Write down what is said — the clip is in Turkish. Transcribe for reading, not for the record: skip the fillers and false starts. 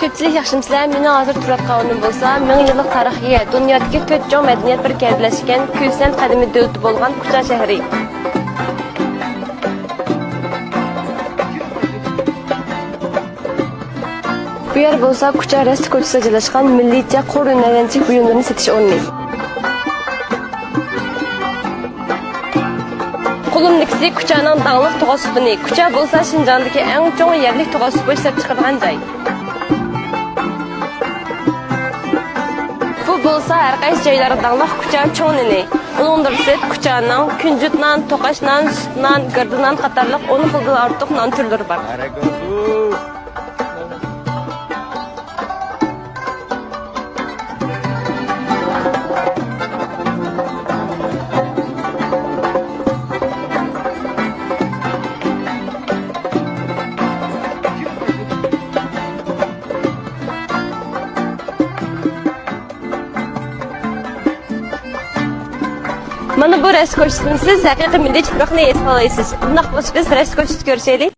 Ko'pchilik yaxshimsizlar, meni hozir Turat qavuni bo'lsa, 1000 yillik tarixga, dunyodagi 4 jon madaniyat bir birlashgan, Ko'ksan qadimiy davlat bo'lgan Kucha shahri. Bu yer bo'lsa Kucha Rest ko'chasida joylashgan milliycha qo'l o'ynaganchik buyumlarni setish o'rni. Qo'limdagisi Kuchaning danglik tog'a supini. Kucha bo'lsa Shinjondagi eng chong yerlik tog'a supi ishlab chiqarilgan joy. Bu bo'lsa har qaysi joylarda danglik Kucha cho'nini. Uningdan siz Kuchaning kunjut non, to'qash non, sut non, girdi non qatorliq 10 xildan ortiq non turlari bor. Mana bu rest ko'rsatmasiz haqiqiy milliy chiroqni esga olasizsiz. Bunday qilib biz rest ko'rsatib ko'rishaylik.